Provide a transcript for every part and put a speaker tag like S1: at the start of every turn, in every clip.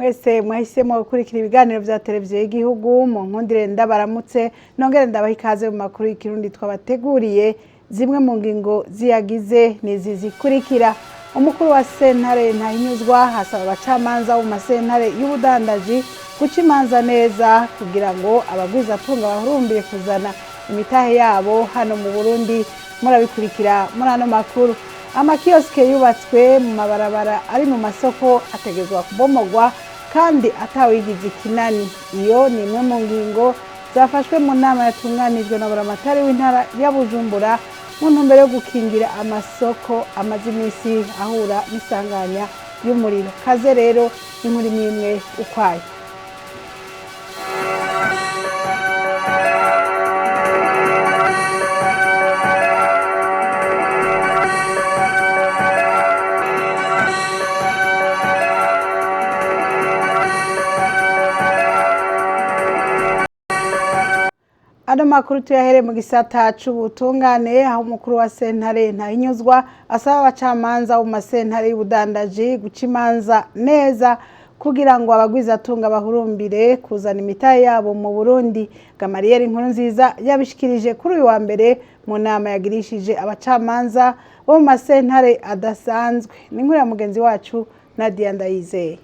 S1: mwese mwahisemo gukurikira ibiganiro vya televiziyo y'igihugu mu nkundire ndabaramutse nongere ndabaha ikaze mu makuru y'ikirundi twabateguriye. Zimwe mu ngingo ziyagize nizi zikurikira: umukuru wa sentare Ntahinyuzwa hasaba abacamanza mu masentare y'ubudandaji guca imanza neza kugira ngo abagwizatunga bahurumbiye kuzana imitahe yabo hano mu Burundi. Murabikurikira muri ano makuru. Amakioske yubatswe mu mabarabara ari mu masoko ategezwa kubomogwa kandi atawigize ikinani. Iyo ni imwe mu ngingo zafashwe mu nama yatunganijwe na buramatari w'intara ya Bujumbura mu ntumbero yo gukingira amasoko amaze iminsi ahura n'isanganya y'umuriro. Kaze rero inkuru imwe ukwayo. Ano makuru tuyahere mu gisata c'ubutungane, aho umukuru wa sentare Ntahinyuzwa asaba abacamanza mu masentare y'ubudandaji guca imanza neza kugira ngo abagwizatunga bahurumbire kuzana imitahe yabo mu Burundi. Gamaliel Nkurunziza yabishikirije kuri uyu wa mbere mu nama yagirishije abacamanza bo mu masentare adasanzwe. Ni inkuru ya mugenzi wacu Nadia Ndayizeye.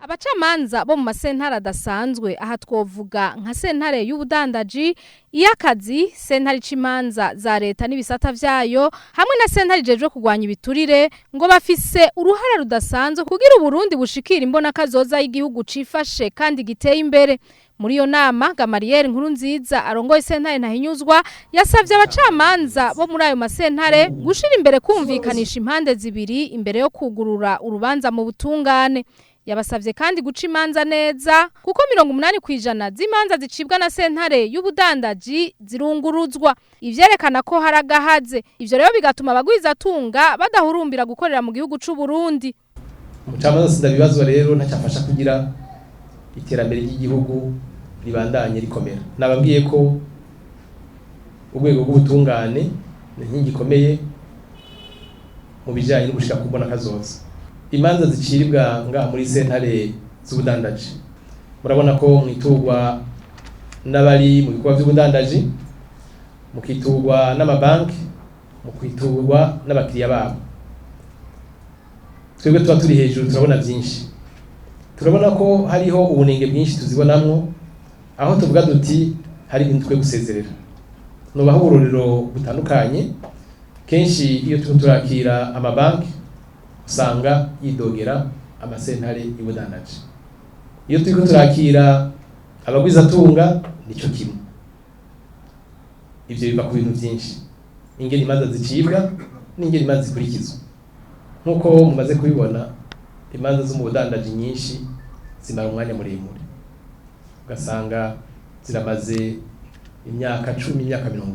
S2: Abacamanza bo mu masentare adasanzwe aha twovuga nka sentare y'ubudandaji, iy'akazi, sentare c'imanza za leta n'ibisata vyayo hamwe na sentare ijejwe kurwanya ibiturire, ngo bafise uruhara rudasanzwe kugira Uburundi bushikira imbona kazoza y'igihugu cifashe kandi giteye imbere. Muri iyo nama Gamaliel Nkurunziza arongoye sentare Ntahinyuzwa yasavye abacamanza bo muri ayo masentare gushira imbere kumvikanisha impande zibiri imbere yo kugurura urubanza mu butungane. Yabasavye kandi guca imanza neza kuko 80% z'imanza zicibwa na sentare y'ubudandaji zirunguruzwa, ivyerekana ko haragahaze. Ivyo rero bigatuma abagwizatunga badahurumbira gukorera mu gihugu c'u Burundi.
S3: Umucamanza sindabibazwa rero ntacafasha kugira iterambere ry'igihugu ribandanye rikomera. Nababwiye ko urwego rw'ubutungane ni inkingi ikomeye mu bijanye no gushika kubona kazoza. Imanza ziciribwa nga muri sentare z'ubudandaji, murabona ko mwiturwa n'abari mu bikorwa by'ubudandaji, mukiturwa n'amabanki, mukiturwa n'abakiriya babo. Twebwe tuba turi hejuru turabona byinshi, turabona ko hariho ubunenge bwinshi tuzibonamwo, aho tuvuga duti hari ibintu twe gusezerera. Nubaho uburorero butandukanye. Kenshi iyo turakira amabanki usanga yidogera amasentare y'ubudandaji. Iyo turiko turakira abagwizatunga nico kimwe. Ivyo biva ku bintu byinshi, ingene imanza zicibwa n'ingene imanza zikurikizwa. Nkuko mumaze kubibona, imanza zo mu budandaji nyinshi zimara umwanya muremure, ugasanga ziramaze imyaka 10, imyaka 20.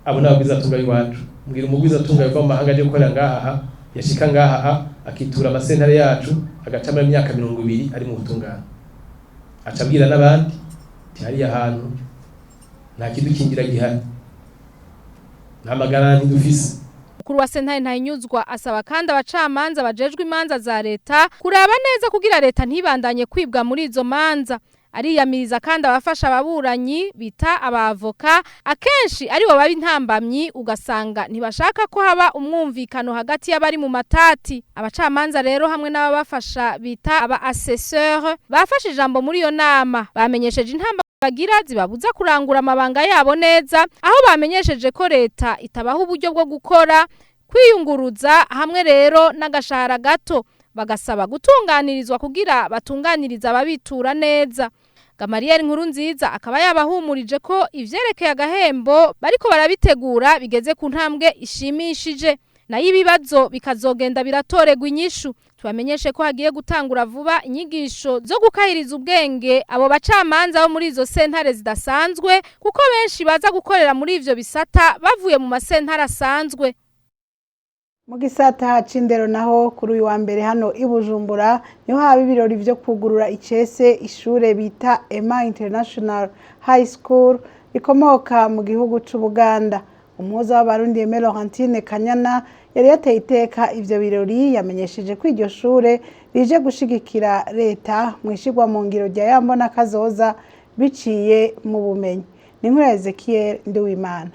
S3: Abo n'abagwizatunga b'iwacu. Mbwira umugwizatunga yava mu mahanga aje gukorera ngaha, yashika ngaha akitura amasentare yacu agaca muri imyaka 20 ari mu butungane, acabwira n'abandi ati hari ahantu nta kidukingira gihari, nta magaranti dufise.
S2: Umukuru wa sentare Ntahinyuzwa asaba kandi abacamanza bajejwe imanza za leta kuraba neza kugira leta ntibandanye kwibwa muri izo manza. Ariyamiriza kandi abafasha ababuranyi bita abavoka akenshi ari bo babi ntambamyi, ugasanga ntibashaka ko haba umwumvikano hagati y'abari mu matati. Abacamanza rero hamwe n'ababafasha bita aba assesseur bafashe ijambo muri iyo nama, bamenyesheje intamba bagira zibabuza kurangura amabanga yabo neza, aho bamenyesheje ko leta itabaho uburyo bwo gukora, kwiyunguruza hamwe rero n'agashahara gato. Bagasaba gutunganirizwa kugira batunganiriza ababitura neza. Gamaliel Nkurunziza akaba yabahumurije ko ivyerekeye agahembo bariko barabitegura bigeze ku ntambwe ishimishije, nayo ibibazo bikazogenda biratoregwa inyishu. Tubamenyeshe ko hagiye gutangura vuba inyigisho zo gukahiriza ubwenge abo bacamanza bo muri izo sentare zidasanzwe, kuko benshi baza gukorera muri ivyo bisata bavuye mu masentare asanzwe.
S1: Mu gisata c'indero naho kuri uyu wa mbere hano i Bujumbura niho haba ibirori vyo kugurura icese ishure bita Ema International High School rikomoka mu gihugu c'Ubuganda. Umuhuza w'abarundi Laurentine Kanyana yari yateye iteka ivyo birori yamenyesheje ko iryo shure rije gushigikira leta mu ishigwa mu ngiro rya Yambona Kazoza biciye mu bumenyi. Ni inkuru ya Ezekiel Ndiwimana.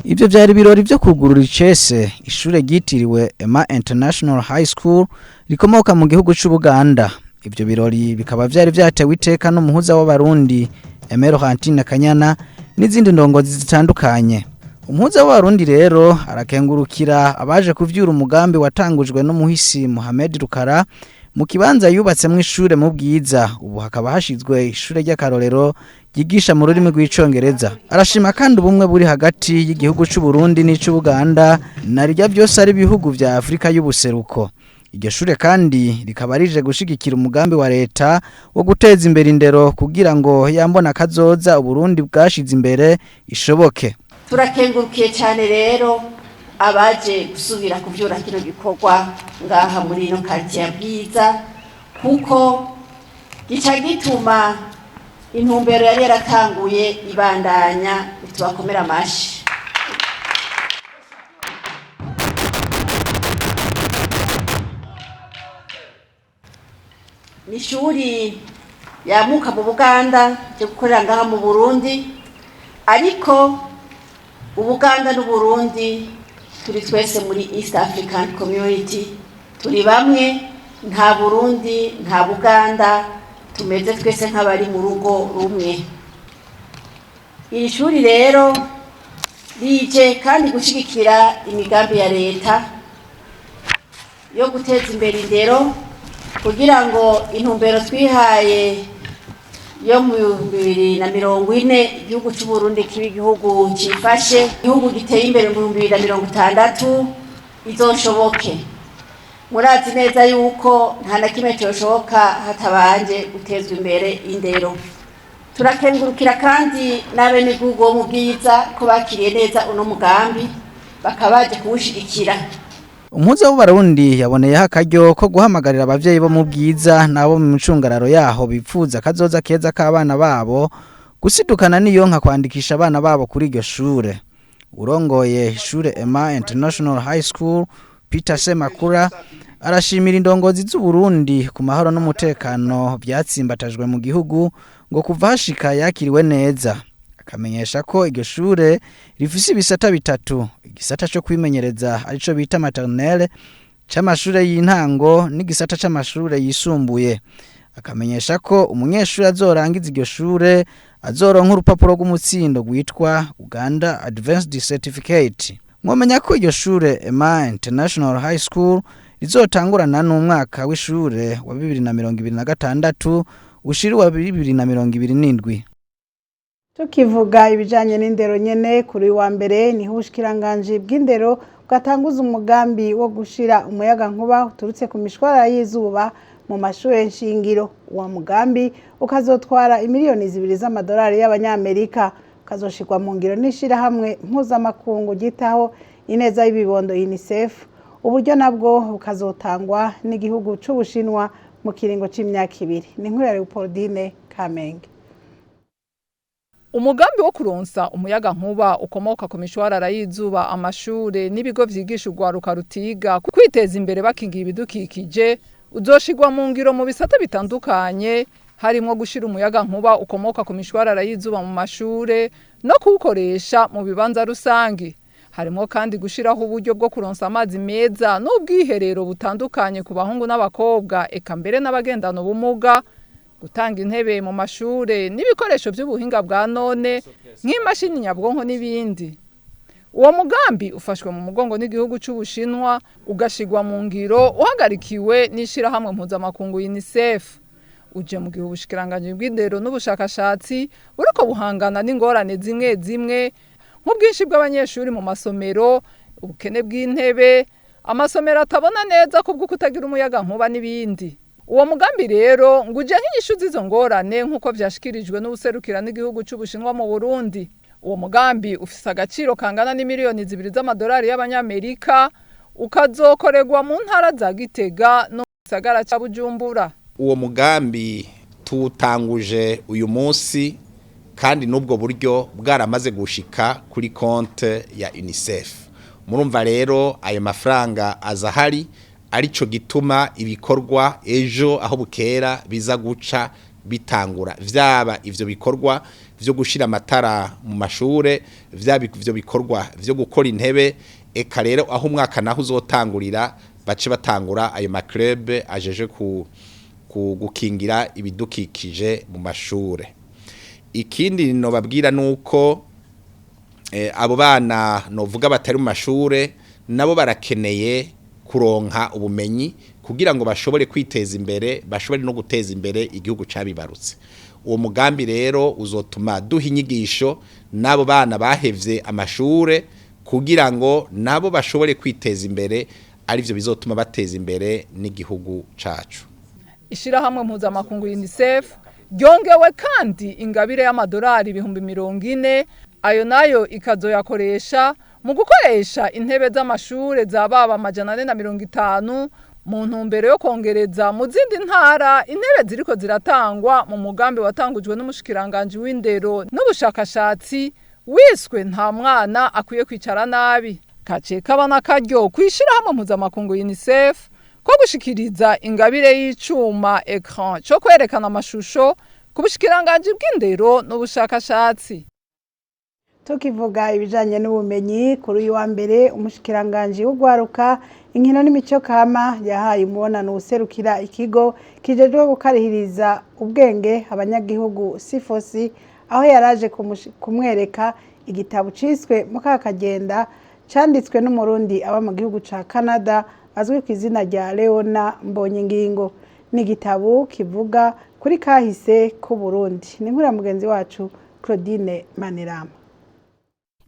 S4: Ibyo byari birori byo kugurura icese ishure ryitiriwe Emma International High School rikomoka mu gihugu cy'u Buganda. Ibyo birori bikaba byari byatewe iteka n'umuhuza w'abarundi Emero Hantine Kanyana n'izindi ndongozi zitandukanye. Umuhuza w'abarundi rero arakengurukira abaje kuvyura umugambi watangujwe n'umuhisi Mohamed Rukara mu kibanza yubatse mu ishure mu Bwiza. Ubu hakaba hashizwe ishure ry'akarorero yigisha mu rurimi rw'icongereza. Arashima kandi ubumwe buri hagati y'igihugu cy'u Burundi n'ic'u Buganda narirya byose ari bihugu vya Afrika y'ubuseruko. Iryo shure kandi rikaba rije gushigikira umugambi wa leta wo guteza imbere indero kugira ngo Yambona Kazoza Uburundi bwashize imbere ishoboke.
S5: Turakengurukiye cyane rero abaje gusubira kuvyura kino gikorwa ngaha muri ino quartier Bwiza kuko gica gituma intumbero yari yaratanguye ibandanya tubakomera amashi. Nishuri yamuka mu Buganda cyo gukorera ngaha mu Burundi, ariko Ubuganda n'Uburundi turi twese muri East African Community, turi bamwe, nta Burundi nta Buganda, tumeze twese nk'abari mu rugo rumwe. Iri shuri rero rije kandi gushigikira imigambi ya leta yo guteza imbere indero kugira ngo intumbero twihaye yo mu 2040 igihugu cy'u Burundi kibe igihugu cifashe, igihugu giteye imbere mu 2060 izoshoboke. Murazi neza yuko nta na kimwe cyoshoboka hatabanje gutezwa imbere indero. Turakengurukira kandi n'abenegihugu bo mu Bwiza ko bakiriye neza uno mugambi bakabaje kuwushigikira.
S4: Umuhuza w'abarundi yaboneyeho akaryo ko guhamagarira abavyeyi bo mu Bwiza nabo mu micungararo yaho bipfuza kazoza keza k'abana babo gusidukana niyo nka kwandikisha abana babo kuri iryo shure. Urongoye ishure Emma International High School Peter Semakura arashimira indongozi z'u Burundi ku mahoro n'umutekano byatsimbatajwe mu gihugu ngo kuva hashika yakiriwe neza. Akamenyesha ko iryo shure rifise ibisata bitatu: igisata cyo kwimenyereza arico bita maternelle c'amashure y'intango n'igisata c'amashure yisumbuye. Akamenyesha ko umunyeshuri azorangiza iryo shure azoronka urupapuro rw'umutsindo rwitwa Uganda Advanced Certificate. Mwomenya ko iryo shure Emma International High School rizotangurana n'umwaka w'ishure wa 2026 ushiri wa 2027.
S1: Tukivuga ibijanye n'indero nyene kuri wa mbere ni ubushikiranganje bw'indero bwatanguza umugambi wo gushira umuyaga nkuba uturutse ku mishwara y'izuba mu mashure nshingiro. Uwo mugambi ukazotwara imiliyoni 2 z'amadolari y'abanyamerika, ukazoshirwa mu ngiro n'ishira hamwe mpuzamakungu gitaho ineza y'ibibondo UNICEF. Uburyo nabwo bukazotangwa n'igihugu c'Ubushinwa mu kiringo c'imyaka 2. Ni inkuru ya Leopoldine Kamenge.
S6: Umugambi wo kuronsa umuyaga nkuba ukomoka ku mishwarara y'izuba amashure n'ibigo vyigisha urwaruka rutiga kwiteza imbere bakingira ibidukikije uzoshirwa mu ngiro mu bisata bitandukanye, harimo gushira umuyaga nkuba ukomoka ku mishwarara y'izuba mu mashure no kuwukoresha mu bibanza rusangi. Harimo kandi gushiraho uburyo bwo kuronsa amazi meza n'ubwiherero butandukanye ku bahungu n'abakobwa eka mbere n'abagendana ubumuga, gutanga intebe mu mashure n'ibikoresho by'ubuhinga bwa none nk'imashini nyabwonko n'ibindi. Uwo mugambi ufashwe mu mugongo n'igihugu c'Ubushinwa ugashigwa mu ngiro uhagarikiwe n'ishirahamwe mpuzamakungu UNICEF. Uje mu gihe ubushikiranganje bw'indero n'ubushakashatsi buriko buhangana n'ingorane zimwe zimwe nk'ubwinshi bw'abanyeshuri mu masomero, ubukene bw'intebe, amasomero atabona neza kubwo kutagira umuyaga nkuba n'ibindi. Uwo mugambi rero nguje nk'inyishu zizo ngorane nk'uko vyashikirijwe n'ubuserukira n'igihugu c'Ubushinwa mu Burundi. Uwo mugambi ufise agaciro kangana n'imiliyoni 2 z'amadolari y'abanyamerika, ukazokorerwa mu ntara za Gitega no mu gisagara ca Bujumbura.
S7: Uwo mugambi tuwutanguje uyu munsi kandi n'ubwo buryo bwaramaze gushika kuri konte ya UNICEF. Murumva rero ayo mafaranga azahari arico gituma ibikorwa ejo aho bukera biza guca bitangura, vyaba ivyo bikorwa vyo gushira amatara mu mashure, vyaba ivyo bikorwa vyo gukora intebe, eka rero aho umwaka naho uzotangurira bace batangura ayo maclub ajeje gukingira ibidukikije mu mashure. Ikindi no babwira nuko abo bana novuga batari mu mashure nabo barakeneye kuronka ubumenyi kugira ngo bashobore kwiteza imbere, bashobore no guteza imbere igihugu cabibarutse. Uwo mugambi rero uzotuma duha inyigisho nabo bana bahevye amashure kugira ngo nabo bashobore kwiteza imbere, arivyo bizotuma bateza imbere n'igihugu cacu.
S6: Ishirahamwe mpuzamakungu UNICEF ryongewe kandi ingabire y'amadolari 40,000, ayo nayo ikazoyakoresha mu gukoresha intebe z'amashure zababa 450 mu ntumbero yo kongereza mu zindi ntara intebe ziriko ziratangwa mu mugambi watangujwe n'umushikiranganje w'indero n'ubushakashatsi wiswe nta mwana akwiye kwicara nabi. Kace kabana karyo kwishirahamwe mpuzamakungu UNICEF ko gushikiriza ingabire y'icuma ecran cyo kwerekana amashusho ku bushikiranganje bw'indero n'ubushakashatsi.
S1: Tukivuga ibijanye n'ubumenyi kuri uyu wa mbere umushikiranganje w'ugwaruka inkino n'imico kama yahaye umubonano userukira ikigo kijejwe gukarihiriza ubwenge abanyagihugu Sifosi, aho yaraje kumwereka igitabo ciswe Mukakagenda canditswe n'umurundi aba mu gihugu ca Canada azwi ku izina rya Leona Mbonyingingo. Ni igitabo kivuga kuri kahise ku Burundi. Ni nkuru ya mugenzi wacu Claudine Manirama.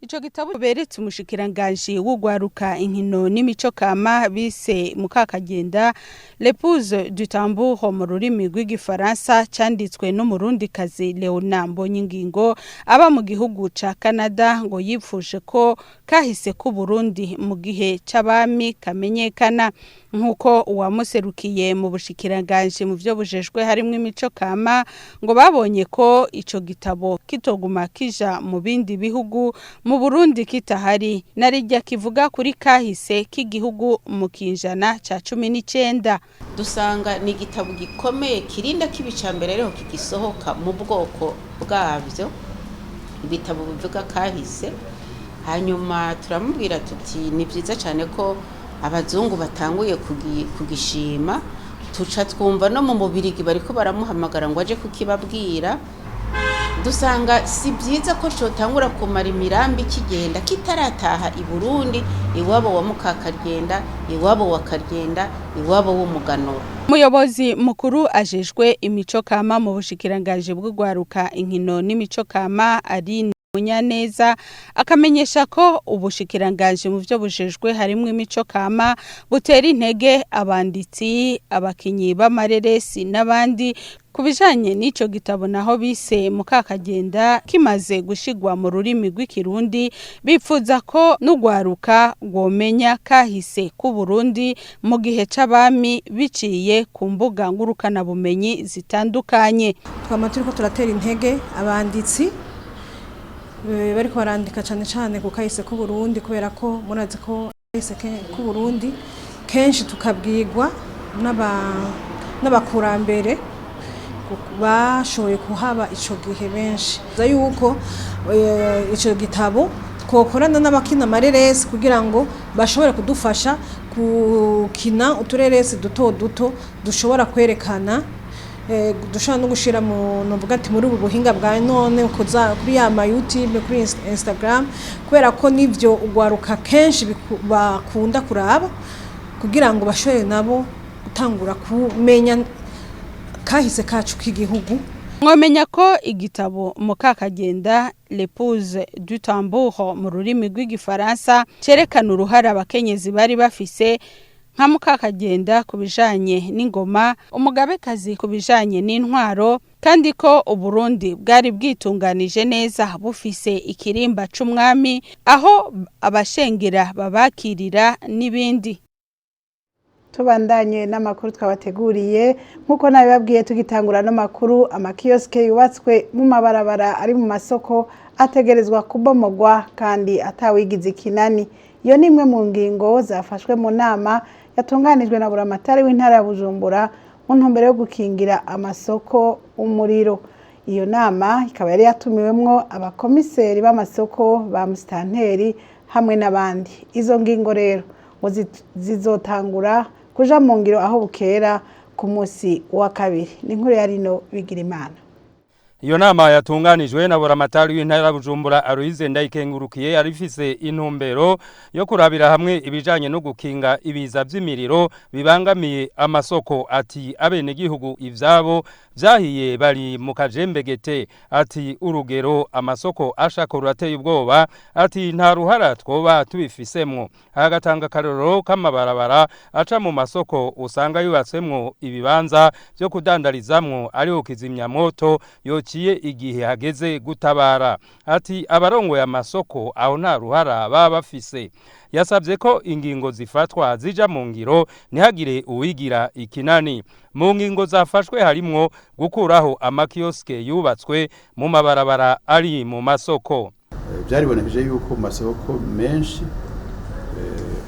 S8: Ico gitabo beretse umushikiranganje w'ugwaruka inkino n'imico kama bise Mukakagenda L'épouse du tambour mu rurimi rw'igifaransa canditswe n'umurundi kazi Leona Mbonyingingo aba mu gihugu ca Canada, ngo yipfuje ko kahise ku Burundi mu gihe c'abami kamenyekana, nkuko uwamuserukiye mu bushikiranganje mu byo bujejwe harimo imico kama ngo babonye ko ico gitabo kitoguma kija mu bindi bihugu mu Burundi kitahari, narijya kivuga kuri kahise k'igihugu mu kinjana ca 19.
S9: Dusanga ni igitabo gikomeye kirinda kibicambere rero kigisohoka mu bwoko bwavyo, ibitabo bivuga kahise. Hanyuma turamubwira tuti ni byiza cyane ko abazungu batanguye kugishima, tuca twumva no mu mubirigi bariko baramuhamagara ngo aje kukibabwira. Dusanga si byiza ko cotangura kumara imirambi kigenda kitarataha i Burundi, iwabo wa Mukakagenda, iwabo wa Karyenda, iwabo w'umuganuro.
S8: Umuyobozi mukuru ajejwe imico kama mu bushikiranganje bw'ugwaruka inkino n'imico kama ari Munyaneza akamenyesha ko ubushikiranganje mu byo bujejwe harimo imico kama butera intege abanditsi, abakinyi b'amareresi n'abandi kubijanye n'ico gitabo naho bise Mukakagenda kimaze gushigwa mu rurimi rw'ikirundi, bipfuza ko n'ugwaruka gwomenya kahise ku Burundi mu gihe c'abami biciye ku mbuga ngurukana bumenyi zitandukanye.
S10: Twama turiko turatera intege abanditsi bariko barandika cyane ku kahise ku Burundi, kubera ko murazi ko kahise ku Burundi kenshi tukabwirwa n'abakurambere bashoboye kuhaba ico gihe benshi. Yuko ico gitabo twokorana n'abakina amareresi kugira ngo bashobore kudufasha gukina utureresi duto duto dushobora kwerekana, dushobora no gushira mu novuga ati muri ubu buhinga bwa none kuri ya YouTube, kuri Instagram, kubera ko nivyo ugwaruka kenshi bakunda kuraba kugira ngo bashobore nabo gutangura kumenya kahise kacu k'igihugu.
S8: Mwamenya ko igitabo Mukakagenda L'épouse du tambour mu rurimi rw'igifaransa cerekana uruhara abakenyezi bari bafise nka Mukakagenda kubijanye n'ingoma, umugabekazi kubijanye n'intwaro, kandi ko Uburundi bwari bwitunganije neza bufise ikirimba c'umwami aho abashengera babakirira n'ibindi.
S1: tubandanye n'amakuru twabateguriye nk'uko nabibabwiye tugitangura n'amakuru amakiyosike yubatswe mu mabarabara ari mu masoko ategerezwa kubomogwa kandi atawigize ikinani. Iyo ni imwe mu ngingo zafashwe mu nama yatunganijwe na buramatari w'intara ya Bujumbura mu ntumbero yo gukingira amasoko umuriro. Iyo nama ikaba yari yatumiwemwo abakomiseri b'amasoko ba musitanteri hamwe n'abandi. Izo ngingo rero zizotangura kuja mu ngiro aho bukera ku munsi wa kabiri. Ni inkuru ya Rino Bigirimana.
S11: Iyo nama yatunganijwe na buramatari w'intara ya Bujumbura Aloise Ndayikengurukiye arifise intumbero yo kurabira hamwe ibijanye no gukinga ibiza vy'imiriro bibangamiye amasoko. Ati abene gihugu ivyabo vyahiye bari mu kajembegete. Ati urugero amasoko ashaka rurateye ubwoba. Ati nta ruhara twoba tubifisemwo. Agatanga karoro k'amabarabara aca mu masoko usanga yubatsemwo ibibanza byo kudandarizamwo ari kizimya moto yokiye igihe hageze gutabara. Ati abarongo ya masoko aho nta ruhara baba bafise. Yasabye ko ingingo zifatwa zija mu ngiro ntihagire uwigira ikinani. Mu ngingo zafashwe harimwo gukuraho amakioske yubatswe mu mabarabara ari mu masoko.
S12: Byaribonekeje yuko mu masoko menshi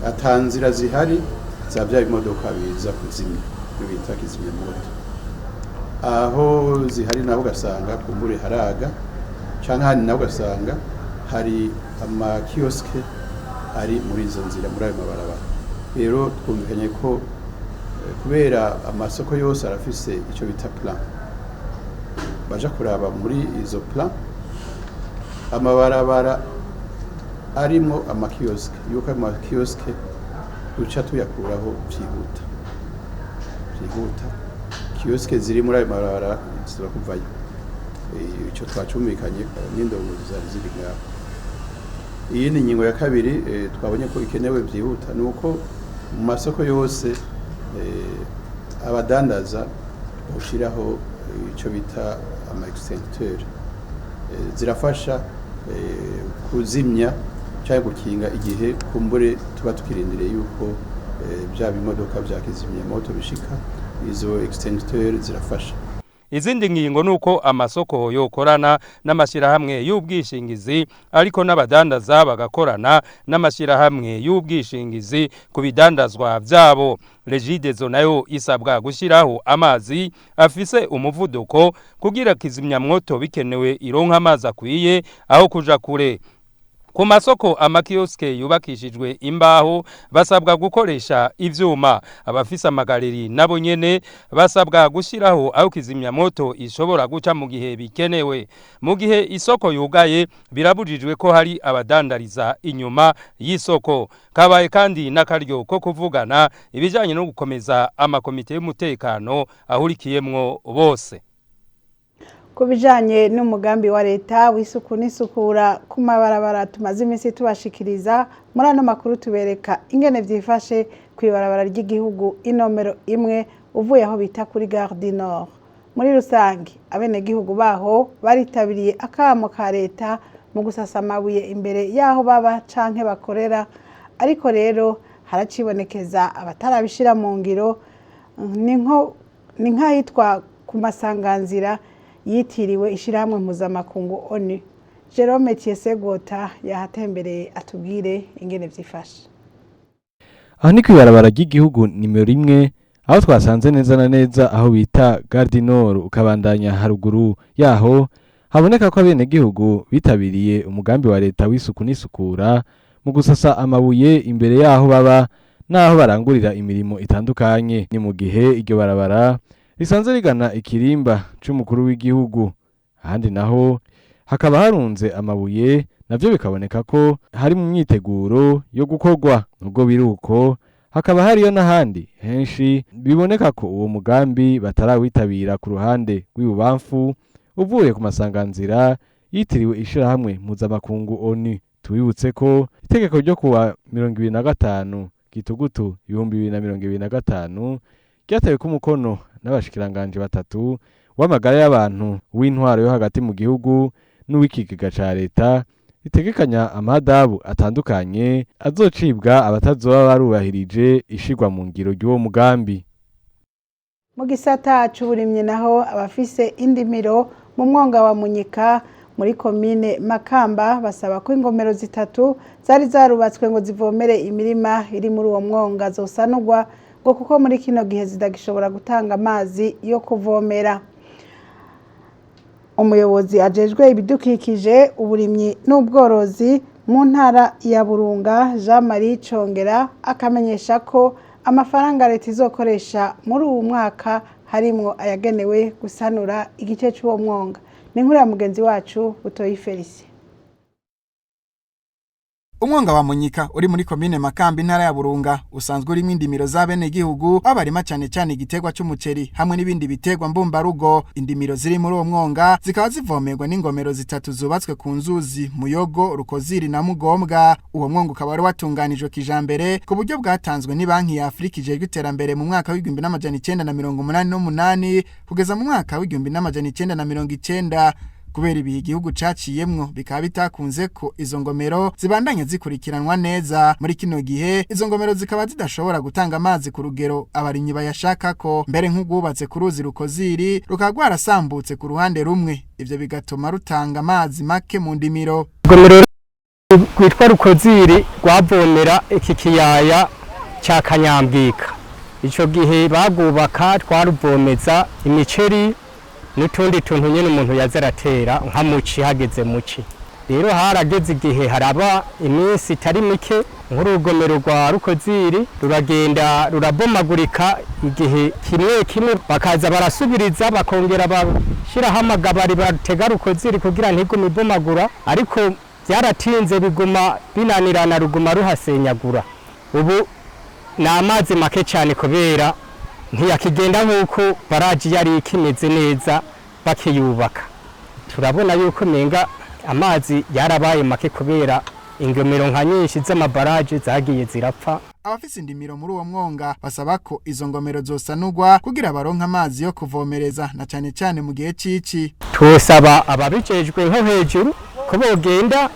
S12: atanzira zihari zavya imodoka biza kuzimya bita kizimya moto. Aho zihari nabo gasanga kumbure haraga canke hani nabo gasanga hari amakioske ari muri izo nzira muri ayo mabarabara. Rero twumvikanye ko kubera amasoko yose arafise ico bita plan baja kuraba muri izo plan amabarabara arimo amakioske yuko amakioske duca tuyakuraho byihuta kioske ziri muri ayo mabarabara zira kuvayo. Ico twacumikanye n'indongozi zari ziri ngaho. Iyi ni ingingo ya kabiri twabonye ko ikenewe byihuta nuko mu masoko yose abadandaza ushiraho ico bita ama extincteur zirafasha kuzimya cyangwa gukinga igihe kumbure tuba tukirindiriye yuko bya bimodoka bya kizimya moto bishika. Izo extincteur zirafasha.
S11: Izindi ngingo nuko amasoko yokorana n'amashirahamwe y'ubwishingizi ariko n'abadandaza bagakorana n'amashirahamwe y'ubwishingizi ku bidandazwa vyabo. Regidezo nayo isabwa gushiraho amazi afise umuvuduko kugira kizimya mwoto bikenewe ironka amazi akwiye aho kuja kure. Ku masoko amakioske yubakishijwe imbaho basabwa gukoresha ivyuma. Abafisa amagareri nabo nyene basabwa gushiraho aho kizimya moto ishobora guca mu gihe bikenewe. Mu gihe isoko yugaye birabujijwe ko hari abadandariza inyuma y'isoko. Kabaye kandi n'akaryo ko kuvugana ibijanye no gukomeza amakomite y'umutekano ahurikiyemwo bose.
S1: Kubijanye n'umugambi wa leta w'isuku n'isukura ku mabarabara tumaze iminsi tubashikiriza muri ano makuru tubereka ingene vyifashe kwibarabara ry'igihugu inomero imwe uvuye aho bita kuri Gare du Nord. Muri rusangi abene gihugu baho baritabiriye akamo ka leta mu gusasa amabuye imbere yaho baba canke bakorera, ariko rero haracibonekeza abatarabishira mu ngiro. Ni nk'ahitwa ku masanganzira yitiriwe ishirahamwe mpuzamakungu ONU. Jerome Tiesegota yahatembereye atubwire ingene vyifashe.
S13: Aho ni kwibarabara ry'igihugu nimero imwe aho twasanze neza na neza aho bita Gare du Nord ukabandanya haruguru yaho haboneka ko abene gihugu bitabiriye umugambi wa leta w'isuku n'isukura mu gusasa amabuye imbere yaho baba naho barangurira imirimo itandukanye. Ni mu gihe iryo barabara risanze rigana ikirimba c'umukuru w'igihugu. Ahandi naho hakaba harunze amabuye navyo bikaboneka ko hari mu myiteguro yo gukorwa. Nubwo biruko hakaba hariyo n'ahandi henshi biboneka ko uwo mugambi batarawitabira. Ku ruhande rw'ibubamfu uvuye ku masanganzira yitiriwe ishirahamwe mpuzamakungu ONU. Tubibutse ko itegeko ryo kuwa 2025 Gitugutu 2025 ryatawe ku mukono n'abashikiranganje batatu w'amagara y'abantu w'intwaro yo hagati mu gihugu n'uw'ikigega ca leta itegekanya amadabu atandukanye azocibwa abatazoba barubahirije ishirwa mu ngiro ry'uwo mugambi.
S1: Mu gisata c'uburimyi naho abafise indimiro mu mwonga wa Munyika muri komine Makamba basaba ko ingomero zitatu zari zarubatswe ngo zivomere imirima iri muri uwo mwonga zosanurwa ngo kuko muri kino gihe zidagishobora gutanga amazi yo kuvomera. Umuyobozi ajejwe ibidukikije uburimyi n'ubworozi mu ntara ya Burunga Jean Marie Congera akamenyesha ko amafaranga leta izokoresha muri uwo mwaka harimwo ayagenewe gusanura igice c'uwo mwonga. Ni inkuru ya mugenzi wacu Butoyi Felicien.
S14: Umwonga wa Munyika uri muri komine Makamba intara ya Burunga usanzwe urimo indimiro z'abene gihugu abarima cyane cyane igiterwa cy'umuceri hamwe n'ibindi biterwa mbumbarugo. Indimiro ziri muri uwo mwonga zikaba zivomerwa n'ingomero zitatu zubatswe ku nzuzi Muyogo, Rukoziri na Mugombwa. Uwo mwonga ukaba wari watunganijwe kijambere ku buryo bwatanzwe ni banki ya Afrika ijejwe iterambere mu mwaka w'1988 kugeza mu mwaka w'1990. Kubera ibihe igihugu caciyemwo bikaba bitakunze ko izo ngomero zibandanye zikurikiranwa neza. Muri kino gihe izo ngomero zikaba zidashobora gutanga amazi ku rugero abarimyi bayashakako, mbere nk'ubwubatse ku ruzi Rukoziri rukaba rwarasambutse ku ruhande rumwe, ivyo bigatuma rutanga amazi make mu ndimiro.
S15: Urugomero rwitwa Rukoziri rwavomera iki kiyaya ca Kanyambika. Ico gihe bagubaka twaruvomeza imiceri n'utundi tuntu nyene umuntu yazaratera nka muci hageze muci. Rero harageze igihe haraba iminsi itari mike nk'urugomero rwa Rukoziri ruragenda rurabomagurika igihe kimwe bakaza barasubiriza bakongera bashiraho amagabari batega Rukoziri kugira ntigume ibomagura, ariko byaratinze biguma binanirana ruguma ruhasenyagura. Ubu ni amazi make cyane kubera ntiyakigenda nk'uko baraji yari ikimeze neza bakiyubaka. Turabona yuko menga amazi yarabaye make kubera ingomero nka nyinshi z'amabaraje zagiye zirapfa.
S14: Abafise indimiro muri uwo mwonga basaba ko izo ngomero zosanurwa kugira baronka amazi yo kuvomereza na cyane cyane mu gihe cici.
S15: Tusaba ababijejwe nko hejuru ko bogenda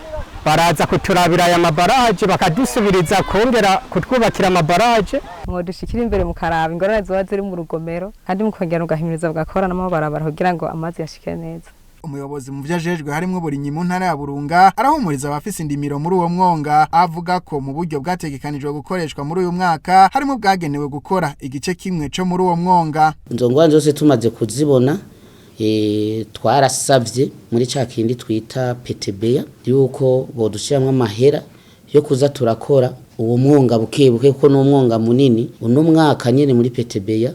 S15: baraza kuturabira aya mabaraje bakadusubiriza kongera kutwubakira amabaraje
S16: ngo dushikire imbere mu karaba ingorane zoba ziri mu rugomero kandi mukongera ugahimiriza bagakorana mo barabara kugira ngo amazi yashike neza.
S14: Umuyobozi mu vyajejwe harimwo burinyi mu ntara ya Burunga arahumuriza abafise indimiro muri uwo mwonga avuga ko mu buryo bwategekanijwe gukoreshwa muri uyu mwaka harimo bwagenewe gukora igice kimwe cyo muri uwo mwonga.
S17: Inzongwa zose tumaze kuzibona twarasavye muri ca kindi twita PTBA yuko bodushiramwe amahera yo kuza turakora uwo mwonga bukebuke kuko n'umwonga munini. Uno mwaka nyene muri PTBA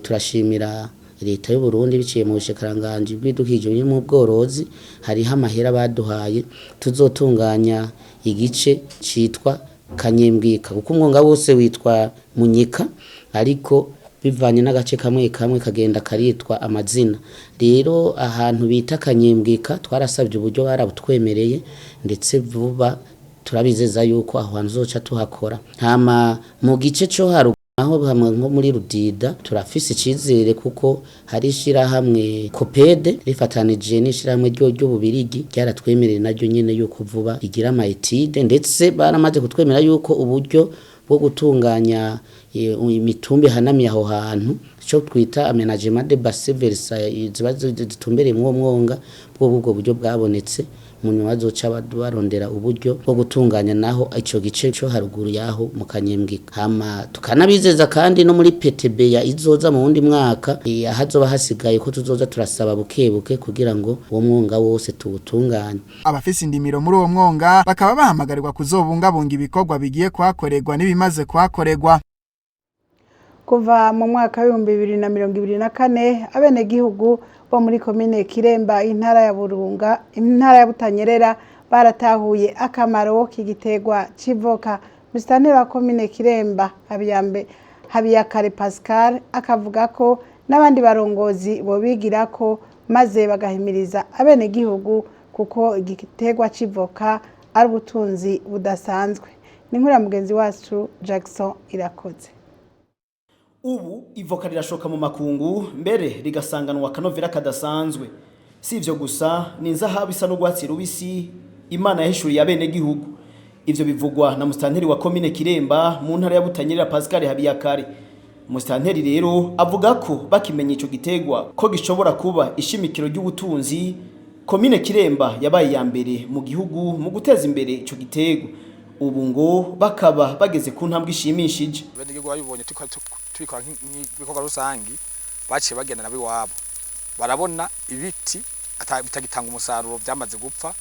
S17: turashimira leta y'u Burundi biciye mu bushikiranganje bw'idukikije mu bworozi hariho amahera baduhaye tuzotunganya igice citwa Kanyembwika kuko umwonga wose witwa Munyika ariko bivanye n'agace kamwe kagenda karitwa amazina. Rero ahantu bita Kanyembwika twarasabye uburyo barabutwemereye ndetse vuba turabizeza yuko aho hanzoca tuhakora. Hama mu gice cyo haru aho hamwe nko muri Rudida turafise icizere kuko hari shirahamwe Kopede rifatanije n'ishirahamwe ryo bubirigi ryaratwemereye naryo nyene yuko vuba igira amaetide ndetse baramaze kutwemera yuko uburyo bwo gutunganya imitumbi hanamiye aho hantu cyo twita aménagement de bassin versant zibazo zitumbereye mu mwonga bwo buryo bwabonetse mu nyuma zoca barondera uburyo bwo gutunganya naho ico gice cyo haruguru yaho mu Kanyembwika. Hama tukanabizeza kandi no muri PTB ya izoza mu wundi mwaka hazoba hasigaye ko tuzoza turasaba bukebuke kugira ngo uwo mwonga wose tuwutunganye.
S14: Abafise indimiro muri uwo mwonga bakaba bahamagarirwa kuzobungabunga ibikorwa bigiye kwakorerwa n'ibimaze kwakorerwa.
S1: Kuva mu mwaka wa 2024 abene gihugu bo muri komine Kiremba intara ya Burunga intara ya Butanyerera baratahuye akamaro k'igiterwa civoka. Musitanteri wa komine Kiremba Habiyakare Pascal akavuga ko n'abandi barongozi bo bigira ko maze bagahimiriza abene gihugu kuko igiterwa civoka ari ubutunzi budasanzwe. Ni nkuru ya mugenzi wacu Jackson Irakoze.
S18: Ubu ivoka rirashoka mu makungu mbere rigasanganwa kanovera kadasanzwe. Si ivyo gusa ni inzahabu isa n'urwatsi rubisi Imana yahishuriye abenegihugu. Ivyo bivugwa na musitanteri wa komine Kiremba mu ntara ya Butanyerera Pascal Habiyakare. Musitanteri rero avuga ko bakimenya ico gitegwa ko gishobora kuba ishimikiro ry'ubutunzi, komine Kiremba yabaye ya mbere mu gihugu mu guteza imbere ico gitegwa. Ubu ngo bakaba bageze ku ntambwe ishimishije.
S19: Abenegihugu babibonye tubikora nk'ibikorwa rusangi baciye bagenda nabi wabo. Barabona ibiti bitagitanga umusaruro byamaze gupfa,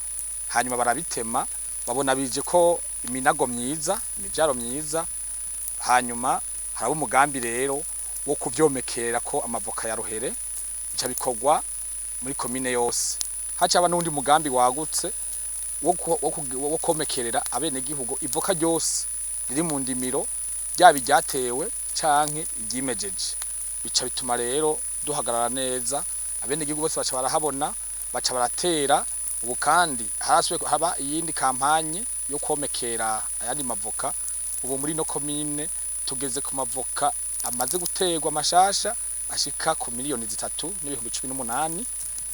S19: hanyuma barabitema, babona bije ko iminago myiza, imivyaro myiza, hanyuma haraba umugambi rero wo kuvyomekera ko amavoka ya ruhere bica bikorwa muri komine yose. Hacaba n'undi mugambi wagutse wo komekerera abenegihugu ivoka ryose riri mu ndimiro ryaba ryatewe canke iryimejeje. Bica bituma rero duhagarara neza, abenegihugu bose baca barahabona, baca baratera. Ubu kandi haraswe haba iyindi kampanye yo komekera ayandi mavoka. Ubu muri no komine tugeze ku mavoka amaze guterwa amashasha ashika ku miliyoni 3.18.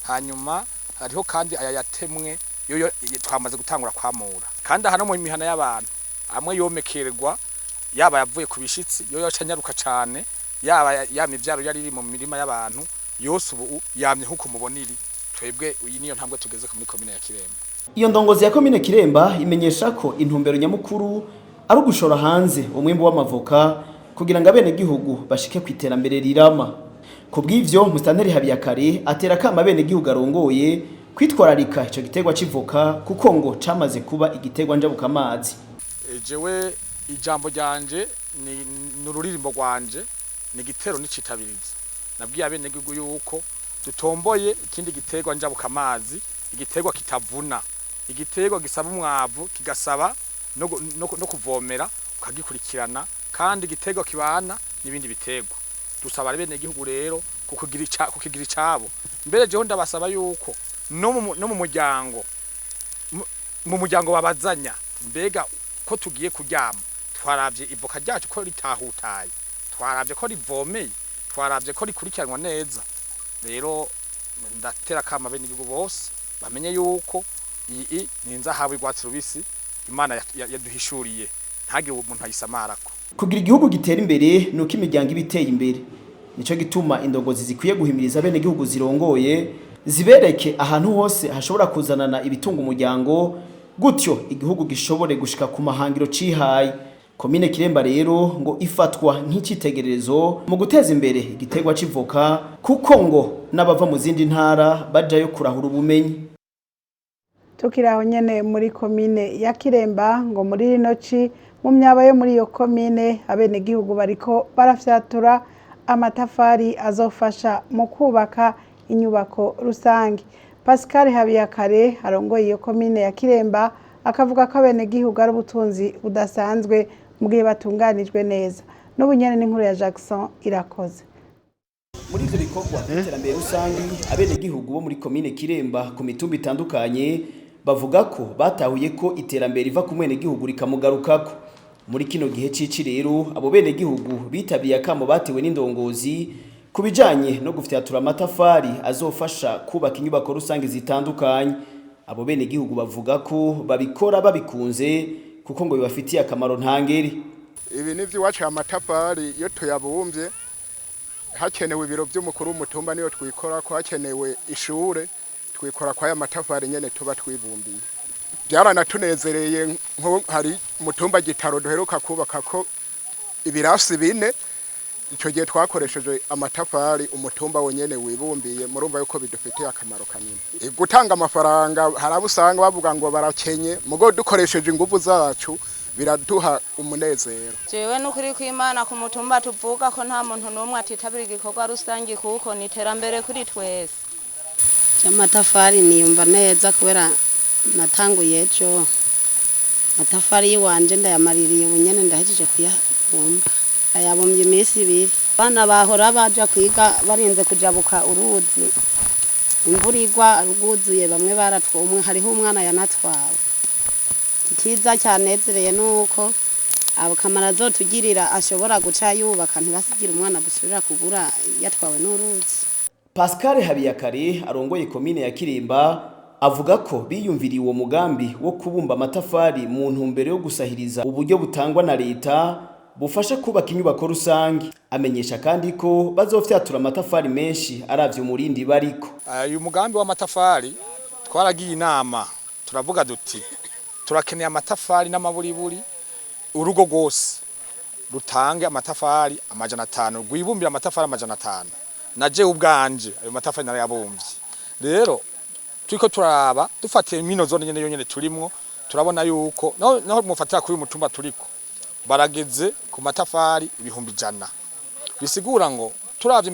S19: Hanyuma hariho kandi aya yatemwe yo twamaze gutangura kwamura. Kandi hano mu mihana y'abantu amwe yomekererwa yaba yavuye ku bishitsi yo yacanyaruka cane, yaba yamivyaro yari iri mu mirima y'abantu yose ubu yamye nkuko muboniri. Twebwe iyi niyo ntambwe tugeze muri komine ya Kiremba.
S18: Iyo ndongozi ya komine Kiremba imenyesha ko intumbero nyamukuru ari ugushora hanze umwimbo w'amavoka kugira ngo abenegihugu bashike kwiterambere rirama. Kubw'ivyo musitanteri Habiyakare atera kama abenegihugu arongoye kwitwararika ico gitegwa civoka kuko ngo camaze kuba igitegwa njabuka amazi.
S19: Jewe ijambo ryanje ni nururirimbo rwanje ni gitero n'icitabiriza. Nabwiye abenegihugu yuko dutomboye ikindi gitegwa njabuka amazi, igitegwa kitavuna, igitegwa gisaba umwavu, kigasaba no kuvomera ukagikurikirana, kandi igitegwa kibana n'ibindi bitegwa. Dusaba abenegihugu rero kukigira icabo. Mbere jeho ndabasaba yuko no mu muryango babazanya, mbega ko tugiye kuryama twaravye ivoka ryacu ko ritahutaye, twaravye ko rivomeye, twaravye ko rikurikiranwa neza. Rero ndatera kama abenegihugu bose bamenye yuko iyi ni inzahabu y'urwatsi rubisi Imana yaduhishuriye, ntagire umuntu ayisamarako.
S18: Kugira igihugu gitera imbere nuko imiryango ibiteye imbere. Nico gituma indongozi zikwiye guhimiriza abenegihugu zirongoye zibereke ahantu hose hashobora kuzanana ibitunga umuryango, gutyo igihugu gishobore gushika ku mahangiro cihaye. Komine Kiremba rero ngo ifatwa nk'icitegererezo mu guteza imbere igitegwa civoka kuko ngo n'abava mu zindi ntara bajayo kurahura ubumenyi.
S1: Tukiraho nyene muri komine ya Kiremba ngo muri rinoci mu myaba yo muri iyo komine abenegihugu bariko barafyatura amatafari azofasha mu kubaka inyubako rusangi. Pascal Habiyakare arongoye iyo komine ya Kiremba akavuga ko abenegihugu ari ubutunzi budasanzwe mu gihe batunganijwe neza. N'ubunyene n'inkuru ya Jackson Irakoze.
S18: Muri ivyo bikorwa by'iterambere rusangi abenegihugu bo muri komine Kiremba ku mitumba itandukanye bavuga ko batahuye ko iterambere riva ku mwenegihugu rikamugarukako. Muri kino gihe cici rero abo benegihugu bitabiye akamo batewe n'indongozi kubijanye no gufyatura amatafari azofasha kubaka inyubako rusangi zitandukanye. Abo benegihugu bavuga ko babikora babikunze kuko ngo bibafitiye akamaro ntangere.
S20: Ibi nivyo wacha amatafari iyo tuyabumbye hakenewe ibiro by'umukuru w'umutumba niyo twikora ko, hakenewe ishure twikora kwa ya matafari nyene tuba twibumbiye. Byaranatunezereye nko hari mutumba Gitaro duheruka kubaka ko ibirasi 4, ico gihe twakoresheje amatafari umutumba wonyene wibumbiye. Murumva yuko bidufitiye akamaro kanini. Gutanga amafaranga harabusanga bavuga ngo barakenye, mugo dukoresheje ingufu zacu biraduha umunezero.
S21: Jewe nukuri kw'Imana ku mutumba tuvuga ko nta muntu n'umwe atitabira igikorwa rusangi kuko ni iterambere kuri twese.
S22: Amatafari niyumva neza kubera natanguye ejo. Amatafari yiwanje ndayamaririye ubunyene ndahejeje kuyabumba. Ayabumbye iminsi 2. Bana bahora baja kwiga barinze kujabuka uruzi. Imvura igwa ruguzuye bamwe baratwumwe, hariho umwana yanatwawe. Ikiza cyanezereye nuko abakamara zotugirira ashobora guca yubaka ntibasigira umwana busubira kugura yatwawe n'uruzi.
S18: Pascal Habiyakare arongoye komine ya Kiremba avuga ko biyumviriye uwo mugambi wo kubumba amatafari mu ntumbero yo gusahiriza uburyo butangwa na leta bufasha kubaka inyubako rusange. Amenyesha kandi ko bazofyatura amatafari menshi aravye umurindi bariko.
S19: Uyu mugambi w'amatafari twaragiye inama turavuga duti turakeneye amatafari n'amaburiburi urugo rwose rutange amatafari 500 rwibumbira amatafari 500 naje ubwanje ayo matafari narayabumbye. Rero turiko turaba dufatiye mino zone nyene yonyene turimwo turabona yuko naho mufatira kuri umutumba turiko barageze ku matafari 100,000 bisigura ngo turavye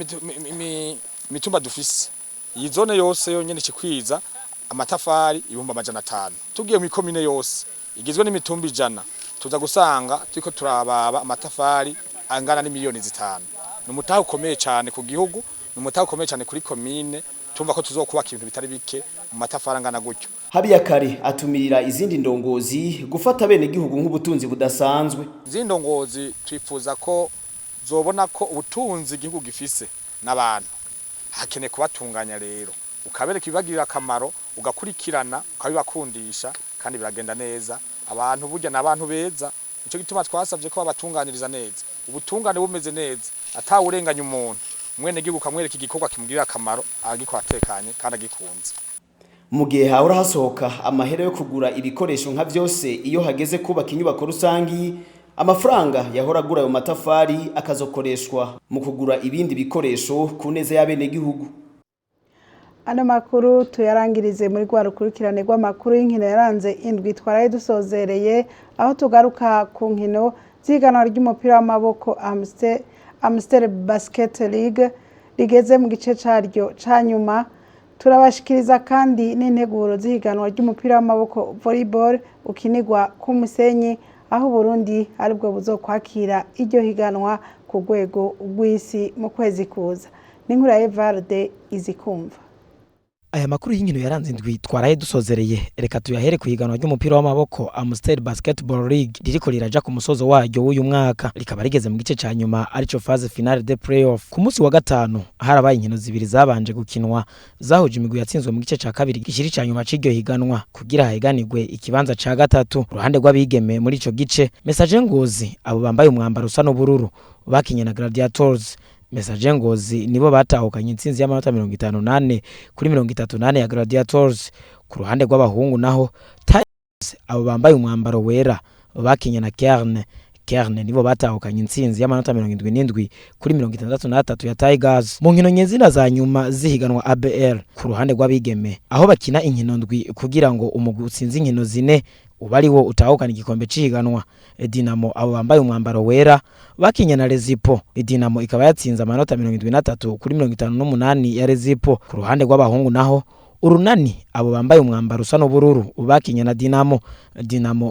S19: imitumba dufise iyi zone yose yonyene cikwiza amatafari 500 tugiye mu komine yose igizwe n'imitumba 100 tuza gusanga turiko turababa amatafari angana n'imiliyoni 5. Numutaho ukomeye cyane ku gihugu, numutaho ukomeye cyane kuri komine, tumva ko tuzokubaka ibintu bitari bike mu matafari angana gutyo.
S18: Habiyakare atumirira izindi ndongozi gufata bene gihugu nk'ubutunzi budasanzwe.
S19: Izindi ndongozi twifuza ko zobona ko ubutunzi igihugu gifise n'abantu hakene kubatunganya rero ukabereka ibibagirira akamaro ugakurikirana ukabibakundisha kandi biragenda neza. Abantu burya n'abantu beza, ico gituma twasavye ko babatunganyiriza neza, ubutungane bumeze neza, atawurenganya umuntu mwene gihugu kamwereka igikorwa kimugirira akamaro agikora atekanye kandi agikunze.
S18: Mu gihe hahora hasohoka amahera yo kugura ibikoresho nka vyose iyo hageze kubaka inyubako rusangi, amafaranga yahora agura ayo matafari akazokoreshwa mu kugura ibindi bikoresho ku neza y'abene gihugu.
S1: Ano makuru tuyarangirize muri rwa rukurikirane rw'amakuru y'inkino yaranze indwi twaraye dusozereye, aho tugaruka ku nkino z'ihiganwa ry'umupira w'amaboko Amstel Basket League rigeze mu gice caryo ca nyuma. Turabashikiriza kandi n'integuro z'ihiganwa ry'umupira w'amaboko volleyball ukinirwa ku Musenyi, aho Burundi aribwo buzokwakira iryo higanwa ku rwego rw'isi mu kwezi kuza. N'inkuru ya Evarde Izikumva.
S2: Aya makuru y'inkino yaranze indwi twaraye dusozereye, reka tuyahere ku higanwa ry'umupira w'amaboko Amstel Basketball League ririko riraja ku musozo waryo w'uyu mwaka, rikaba rigeze mu gice ca nyuma arico phase finale de playoff. Ku munsi wa gatanu harabaye inkino zibiri zabanje gukinwa zahuje imigwi yatsinzwe mu gice ca kabiri gishiri ca nyuma c'iryo higanwa kugira hahiganirwe ikibanza ca gatatu. Uruhande rw'abigeme muri ico gice Message Ngozi abo bambaye umwambaro usa n'ubururu bakinye na Gladiators. Message Ngozi nibo batahukanye intsinzi y'amanota 58 kuri 38 ya Gladiators. Ku ruhande rw'abahungu naho Tigers abo bambaye umwambaro wera bakinye na Kerne nibo batahukanye intsinzi y'amanota 77 kuri 63 ya Tigers. Mu nkino nyezina za nyuma zihiganwa ABL ku ruhande rw'abigeme aho bakina inkino ndwi kugira ngo umugwi utsinze inkino zine ubari wo utahukana igikombe cihiganwa. Dinamo abo bambaye umwambaro wera bakinye na Rezipo. Dinamo ikaba yatsinze amanota 73 kuri 58 ya Rezipo. Ku ruhande rw'abahungu naho Urunani abo bambaye umwambaro usa n'ubururu bakinye na Dinamo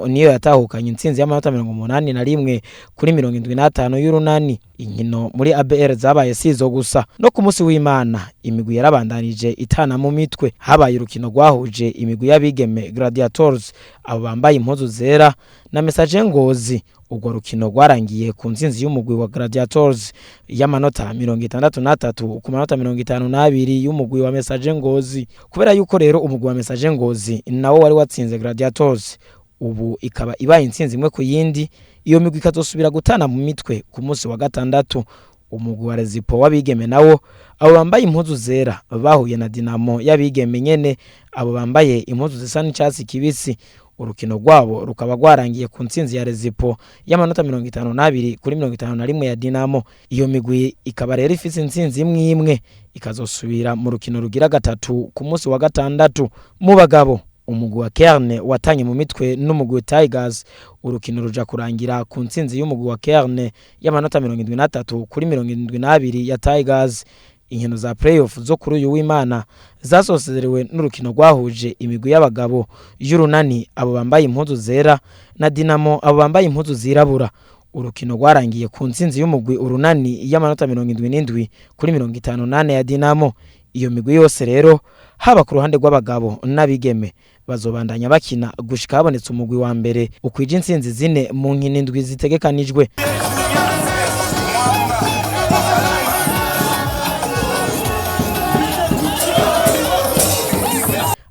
S2: niyo yatahukanye intsinzi y'amanota 81 kuri 75 y'Urunani. Inkino muri ABR zabaye sizo gusa, no ku munsi w'Imana imigwi yarabandanije itana mu mitwe. Habaye urukino rwahuje imigwi y'abigeme Gladiators abo bambaye impuzu zera na Message Ngozi. Urwo rukino rwarangiye ku ntsinzi y'umugwi wa Gladiators y'amanota 63 ku manota 52 y'umugwi wa Message Ngozi. Kubera yuko rero umugwi wa Message Ngozi nawo wari watsinze Gladiators, ubu ikaba ibaye intsinzi imwe ku yindi, iyo migwi ikazosubira gutana mu mitwe ku munsi wa gatandatu. Umugwi wa Rezipo w'abigeme nawo abo bambaye impuzu zera bahuye na Dinamo y'abigeme nyene abo bambaye impuzu zisa n'icatsi kibisi. Urukino rwabo rukaba rwarangiye ku ntsinzi ya Rezipo y'amanota 52 kuri 51 ya Dinamo. Iyo migwi ikaba rero ifise intsinzi imwe ikazosubira mu rukino rugira gatatu ku munsi wa gatandatu. Mu bagabo umugwi wa Kerne watanye mu mitwe n'umugwi wa Tigers. Urukino ruja kurangira ku ntsinzi y'umugwi wa Kerne y'amanota 73 kuri 72 ya Tigers. Inkino za playoff zo kuri uyu w'Imana zasoserewe n'urukino rwahuje imigwi y'abagabo y'Urunani abo bambaye impuzu zera na Dinamo abo bambaye impuzu zirabura. Urukino rwarangiye ku ntsinzi y'umugwi Urunani y'amanota 77 kuri 58 ya Dinamo. Iyo migwi yose rero haba ku ruhande rw'abagabo n'abigeme bazobandanya bakina gushika habonetse umugwi wa mbere ukwije intsinzi zine mu nkino ndwi zitegekanijwe.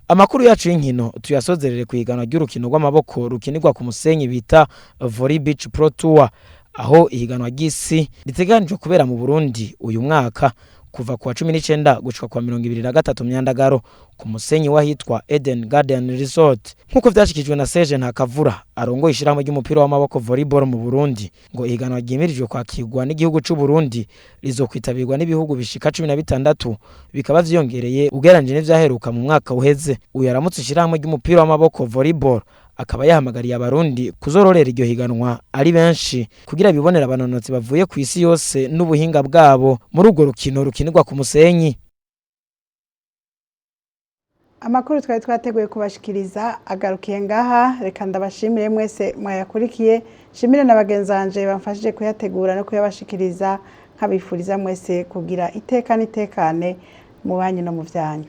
S2: Amakuru yacu y'inkino tuyasozerere kuhiganwa ry'urukino rw'amaboko rukinirwa ku musenyi bita Volley Beach Pro Tour, aho ihiganwa ry'isi riteganijwe kubera mu Burundi uyu mwaka kuva kuwa 19 gushika kwa 23 Myandagaro ku musenyi wahitwa Eden Garden Resort. Nkuko vyashikijwe na Serge Ntakavura arongo ishiramo ry'umupira w'amaboko volleyball mu Burundi, ngo ihiganwa ryimirijwe kwakirwa n'igihugu c'u Burundi rizokwitabirwa n'ibihugu bishika 16 bikaba vyongereye ugeranje n'ivyaheruka mu mwaka uheze. Uyu aramutse ishiramo ry'umupira w'amaboko volleyball akaba yahamagariye abarundi kuzororera iryo higanwa ari benshi kugira bibonera abanonotsi bavuye ku isi yose n'ubuhinga bwabo muri urwo rukino rukinirwa ku musenyi.
S1: Amakuru twari twateguye kubashikiriza agarukiye ngaha, reka ndabashimire mwese mwayakurikiye, shimire na bagenzanje bamfashije kuyategura no kuyabashikiriza, nkabifuriza mwese kugira iteka n'itekane mu banyu no mu vyanyu.